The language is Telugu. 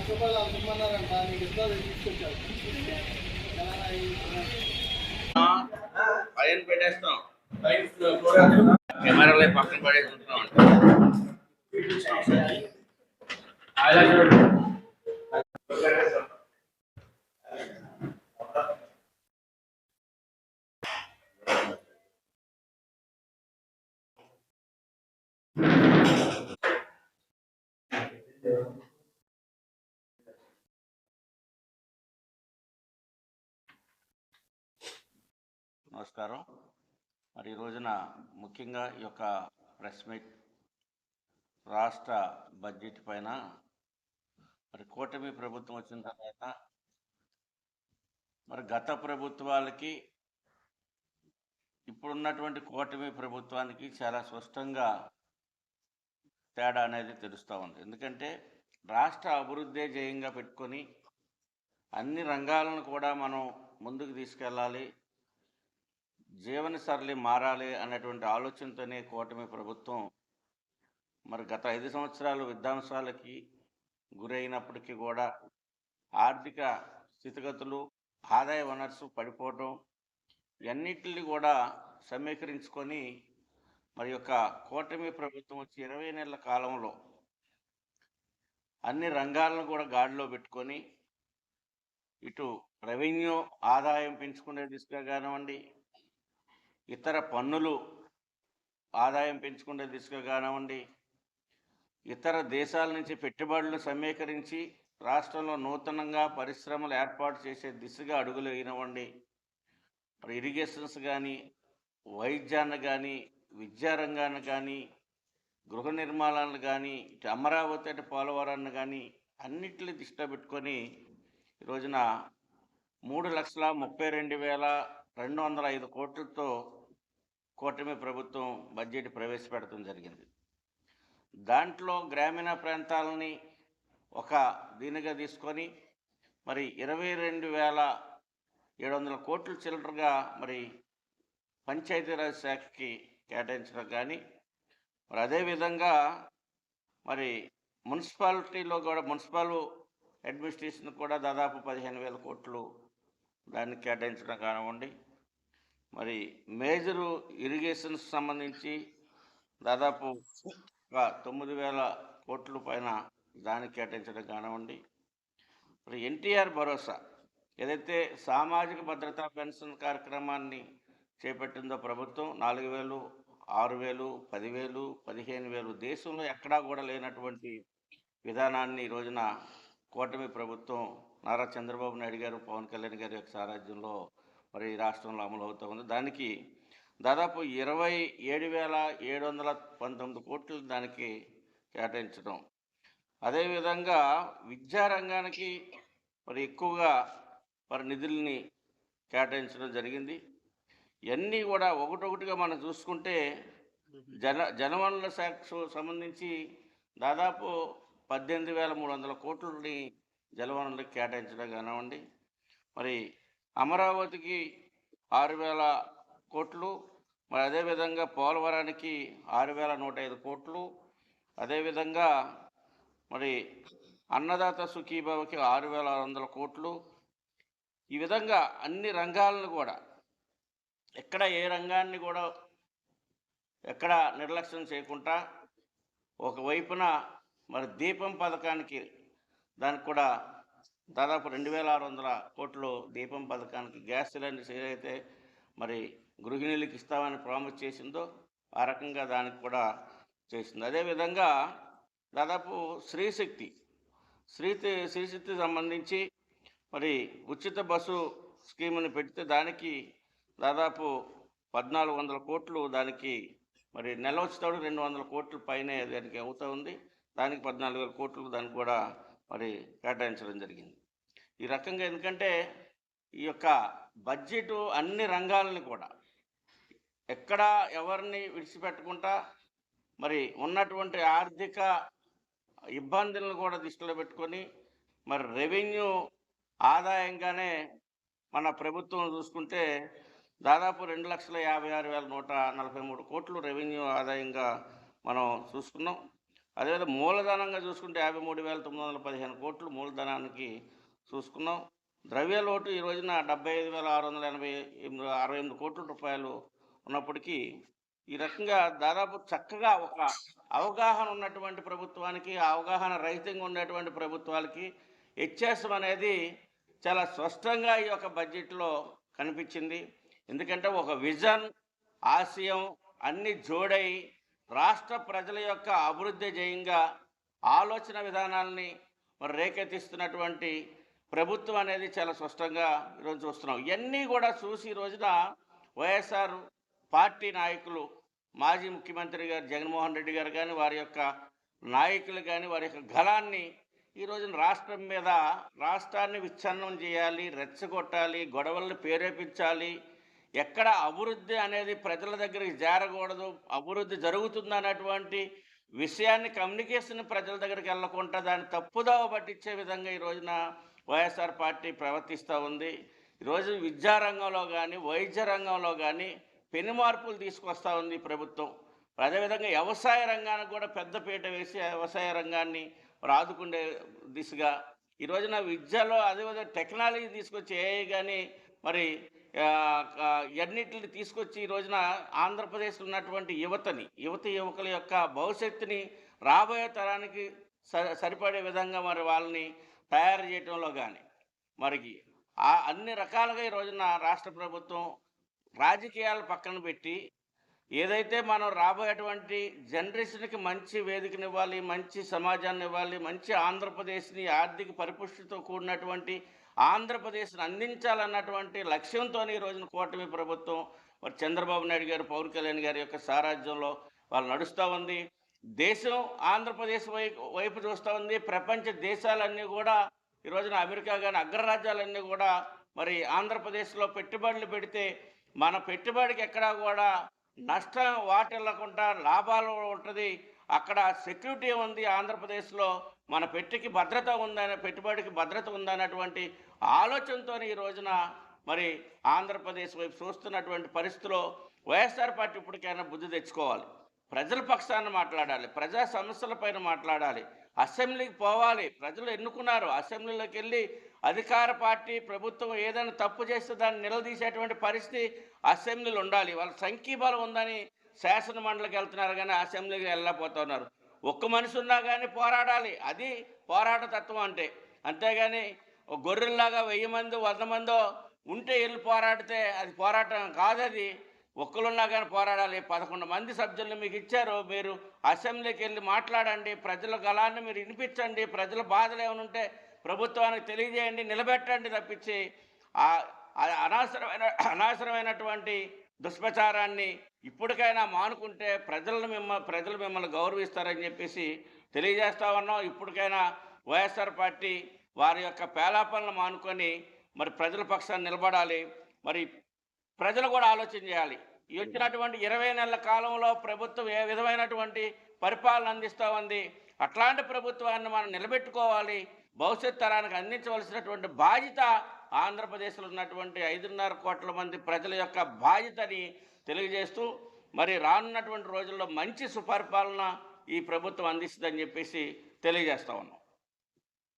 రూపాయలు అమ్ముతున్నారంట, నీకు ఇస్తారు తీసుకొచ్చారు. పైన పెట్టేస్తాం, కెమెరాలో పక్కన పడేసుకుంటాం. నమస్కారం. మరి ఈ రోజున ముఖ్యంగా ఈ యొక్క ప్రెస్ మీట్ రాష్ట్ర బడ్జెట్ పైన మరి కూటమి ప్రభుత్వం వచ్చిన తర్వాత మరి గత ప్రభుత్వాలకి ఇప్పుడున్నటువంటి కూటమి ప్రభుత్వానికి చాలా స్పష్టంగా తేడా అనేది తెలుస్తూ ఉంది. ఎందుకంటే రాష్ట్ర అభివృద్ధి జయంగా పెట్టుకొని అన్ని రంగాలను కూడా మనం ముందుకు తీసుకెళ్ళాలి, జీవన సరళి మారాలి అనేటువంటి ఆలోచనతోనే కూటమి ప్రభుత్వం మరి గత 5 సంవత్సరాలు విధ్వంసాలకి గురైనప్పటికీ కూడా ఆర్థిక స్థితిగతులు, ఆదాయ వనరులు పడిపోవటం ఇవన్నిటిని కూడా సమీకరించుకొని మరి యొక్క కూటమి ప్రభుత్వం వచ్చి 20 నెలల కాలంలో అన్ని రంగాలను కూడా గాడిలో పెట్టుకొని ఇటు రెవెన్యూ ఆదాయం పెంచుకునే దిశగా కానివ్వండి, ఇతర పన్నులు ఆదాయం పెంచుకునే దిశగా కానివ్వండి, ఇతర దేశాల నుంచి పెట్టుబడులను సమీకరించి రాష్ట్రంలో నూతనంగా పరిశ్రమలు ఏర్పాటు చేసే దిశగా అడుగులు వేయనివ్వండి, మరి ఇరిగేషన్స్ కానీ, వైద్యాన్ని కానీ, విద్యారంగాన్ని కానీ, గృహ నిర్మాణాలను కానీ, ఇటు అమరావతి అటు పోలవరాన్ని కానీ అన్నిటిని దృష్టిలో పెట్టుకొని ఈ రోజున 3,32,205 కోట్లతో కూటమి ప్రభుత్వం బడ్జెట్ ప్రవేశపెడతం జరిగింది. దాంట్లో గ్రామీణ ప్రాంతాలని ఒక దీనిగా తీసుకొని మరి 22,700 కోట్ల చిల్లరగా మరి పంచాయతీరాజ్ శాఖకి కేటాయించడం కానీ, మరి అదేవిధంగా మరి మున్సిపాలిటీలో కూడా మున్సిపల్ అడ్మినిస్ట్రేషన్ కూడా దాదాపు 15,000 కోట్లు దాన్ని కేటాయించడం కానివ్వండి, మరి మేజరు ఇరిగేషన్స్ సంబంధించి దాదాపు 9,000 కోట్ల పైన దానికి కేటాయించడం కానివ్వండి, మరి ఎన్టీఆర్ భరోసా ఏదైతే సామాజిక భద్రతా పెన్షన్ కార్యక్రమాన్ని చేపట్టిందో ప్రభుత్వం 4,000, 6,000, 10,000, 15,000 దేశంలో ఎక్కడా కూడా లేనటువంటి విధానాన్ని ఈ రోజున కూటమి ప్రభుత్వం నారా చంద్రబాబు నాయుడు గారు, పవన్ కళ్యాణ్ గారి యొక్క సారథ్యంలో మరి రాష్ట్రంలో అమలు అవుతూ ఉంది. దానికి దాదాపు 27,719 కోట్లు దానికి కేటాయించడం. అదేవిధంగా విద్యారంగానికి మరి ఎక్కువగా మరి నిధుల్ని కేటాయించడం జరిగింది. ఇవన్నీ కూడా ఒకటొకటిగా మనం చూసుకుంటే జనవనరుల శాఖకు సంబంధించి దాదాపు 18,300 కోట్లని జలవనరులకు కేటాయించడం కానివ్వండి, మరి అమరావతికి 6,000 కోట్లు, మరి అదేవిధంగా పోలవరానికి 6,105 కోట్లు, అదేవిధంగా మరి అన్నదాత సుఖీభావకి 6,600 కోట్లు. ఈ విధంగా అన్ని రంగాలను కూడా ఎక్కడ ఏ రంగాన్ని కూడా ఎక్కడ నిర్లక్ష్యం చేయకుండా ఒకవైపున మరి దీపం పథకానికి దానికి కూడా దాదాపు 2,600 కోట్లు దీపం పథకానికి గ్యాస్ సిలిండర్స్ ఏదైతే మరి గృహిణులకు ఇస్తామని ప్రామిస్ చేసిందో ఆ రకంగా దానికి కూడా చేసింది. అదేవిధంగా దాదాపు శ్రీశక్తి సంబంధించి మరి ఉచిత బస్సు స్కీముని పెడితే దానికి దాదాపు 1,400 కోట్లు దానికి మరి నెల వచ్చేటప్పుడు 200 కోట్ల పైనే దానికి అవుతూ ఉంది. దానికి 14,000 కోట్లు దానికి కూడా మరి కేటాయించడం జరిగింది. ఈ రకంగా ఎందుకంటే ఈ యొక్క బడ్జెట్ అన్ని రంగాలని కూడా ఎక్కడా ఎవరిని విడిచిపెట్టకుండా మరి ఉన్నటువంటి ఆర్థిక ఇబ్బందులను కూడా దృష్టిలో పెట్టుకొని మరి రెవెన్యూ ఆదాయంగానే మన ప్రభుత్వం చూసుకుంటే దాదాపు 2,56,143 కోట్లు రెవెన్యూ ఆదాయంగా మనం చూసుకున్నాం. అదేవిధంగా మూలధనంగా చూసుకుంటే 53,915 కోట్లు మూలధనానికి చూసుకున్నాం. ద్రవ్య లోటు ఈ రోజున 75,668 కోట్ల రూపాయలు ఉన్నప్పటికీ ఈ రకంగా దాదాపు చక్కగా ఒక అవగాహన ఉన్నటువంటి ప్రభుత్వానికి, అవగాహన రహితంగా ఉన్నటువంటి ప్రభుత్వాలకి వ్యత్యాసం అనేది చాలా స్పష్టంగా ఈ యొక్క బడ్జెట్లో కనిపించింది. ఎందుకంటే ఒక విజన్, ఆశయం అన్ని జోడై రాష్ట్ర ప్రజల యొక్క అభివృద్ధి ధ్యేయంగా ఆలోచన విధానాల్ని మరి రేకెత్తిస్తున్నటువంటి ప్రభుత్వం అనేది చాలా స్పష్టంగా ఈరోజు చూస్తున్నాం. ఇవన్నీ కూడా చూసి ఈ రోజున వైఎస్ఆర్ పార్టీ నాయకులు, మాజీ ముఖ్యమంత్రి గారు జగన్మోహన్ రెడ్డి గారు కానీ, వారి యొక్క నాయకులు కానీ వారి యొక్క గళాన్ని ఈ రోజున రాష్ట్రం మీద, రాష్ట్రాన్ని విచ్ఛిన్నం చేయాలి, రెచ్చగొట్టాలి, గొడవలను ప్రేరేపించాలి, ఎక్కడ అభివృద్ధి అనేది ప్రజల దగ్గరికి చేరకూడదు, అభివృద్ధి జరుగుతుందన్నటువంటి విషయాన్ని, కమ్యూనికేషన్ ప్రజల దగ్గరికి వెళ్ళకుండా దాన్ని తప్పుదోవ పట్టించే విధంగా ఈ రోజున వైఎస్ఆర్ పార్టీ ప్రవర్తిస్తూ ఉంది. ఈరోజు విద్యారంగంలో కానీ, వైద్య రంగంలో కానీ పెను మార్పులు తీసుకొస్తూ ఉంది ప్రభుత్వం. అదేవిధంగా వ్యవసాయ రంగానికి కూడా పెద్దపీట వేసి వ్యవసాయ రంగాన్ని ఆదుకునే దిశగా ఈ రోజున విద్యలో, అదేవిధంగా టెక్నాలజీ తీసుకొచ్చి ఏఐ కానీ మరి ఎన్నిటిని తీసుకొచ్చి ఈ రోజున ఆంధ్రప్రదేశ్లో ఉన్నటువంటి యువకుల యొక్క భవిష్యత్తుని రాబోయే తరానికి సరిపడే విధంగా మరి వాళ్ళని తయారు చేయడంలో కానీ మరి అన్ని రకాలుగా ఈ రోజున రాష్ట్ర ప్రభుత్వం రాజకీయాలు పక్కన పెట్టి ఏదైతే మనం రాబోయేటువంటి జనరేషన్కి మంచి వేదికనివ్వాలి, మంచి సమాజాన్ని ఇవ్వాలి, మంచి ఆంధ్రప్రదేశ్ని ఆర్థిక పరిపుష్టితో కూడినటువంటి ఆంధ్రప్రదేశ్ని అందించాలన్నటువంటి లక్ష్యంతో ఈ రోజున కూటమి ప్రభుత్వం మరి చంద్రబాబు నాయుడు గారు, పవన్ కళ్యాణ్ గారి యొక్క సారథ్యంలో వాళ్ళు నడుస్తూ ఉంది. దేశం ఆంధ్రప్రదేశ్ వైపు చూస్తూ ఉంది. ప్రపంచ దేశాలన్నీ కూడా ఈ రోజున అమెరికా కానీ అగ్రరాజ్యాలన్నీ కూడా మరి ఆంధ్రప్రదేశ్లో పెట్టుబడులు పెడితే మన పెట్టుబడికి ఎక్కడా కూడా నష్టం వాటిల్లకుండా లాభాలు ఉంటుంది, అక్కడ సెక్యూరిటీ ఉంది, ఆంధ్రప్రదేశ్లో మన పెట్టుబడికి భద్రత ఉందన్నటువంటి ఆలోచనతో ఈ రోజున మరి ఆంధ్రప్రదేశ్ వైపు చూస్తున్నటువంటి పరిస్థితిలో వైఎస్ఆర్ పార్టీ ఇప్పటికైనా బుద్ధి తెచ్చుకోవాలి. ప్రజల పక్షాన మాట్లాడాలి, ప్రజా సమస్యలపైన మాట్లాడాలి, అసెంబ్లీకి పోవాలి. ప్రజలు ఎన్నుకున్నారు, అసెంబ్లీలోకి వెళ్ళి అధికార పార్టీ ప్రభుత్వం ఏదైనా తప్పు చేస్తే దాన్ని నిలదీసేటువంటి పరిస్థితి అసెంబ్లీలో ఉండాలి. వాళ్ళ సంఖ్యాబలం ఉందని శాసన మండలికి వెళ్తున్నారు కానీ అసెంబ్లీకి వెళ్ళకపోతున్నారు. ఒక్క మనిషి ఉన్నా కానీ పోరాడాలి, అది పోరాట తత్వం అంటే. అంతేగాని గొర్రెల్లాగా 1000 మంది 100 మందో ఉంటే వెళ్ళి పోరాడితే అది పోరాటం కాదు. అది ఒక్కరున్నా కానీ పోరాడాలి. 11 మంది సభ్యులను మీకు ఇచ్చారు, మీరు అసెంబ్లీకి వెళ్ళి మాట్లాడండి, ప్రజల గళాన్ని మీరు వినిపించండి, ప్రజల బాధలు ఏమైనా ఉంటే ప్రభుత్వానికి తెలియజేయండి, నిలబెట్టండి తప్పించి అనవసరమైనటువంటి దుష్ప్రచారాన్ని ఇప్పటికైనా మానుకుంటే ప్రజలు మిమ్మల్ని గౌరవిస్తారని చెప్పేసి తెలియజేస్తా ఉన్నాం. ఇప్పటికైనా వైఎస్ఆర్ పార్టీ వారి యొక్క పేలాపనలు మానుకొని మరి ప్రజల పక్షాన్ని నిలబడాలి. మరి ప్రజలు కూడా ఆలోచన చేయాలి. వచ్చినటువంటి 20 నెలల కాలంలో ప్రభుత్వం ఏ విధమైనటువంటి పరిపాలన అందిస్తూ ఉంది, అట్లాంటి ప్రభుత్వాన్ని మనం నిలబెట్టుకోవాలి. భవిష్యత్ తరానికి అందించవలసినటువంటి బాధ్యత ఆంధ్రప్రదేశ్లో ఉన్నటువంటి 5.5 కోట్ల మంది ప్రజల యొక్క బాధ్యతని తెలియజేస్తూ మరి రానున్నటువంటి రోజుల్లో మంచి సుపరిపాలన ఈ ప్రభుత్వం అందిస్తుందని చెప్పేసి తెలియజేస్తా ఉన్నాం.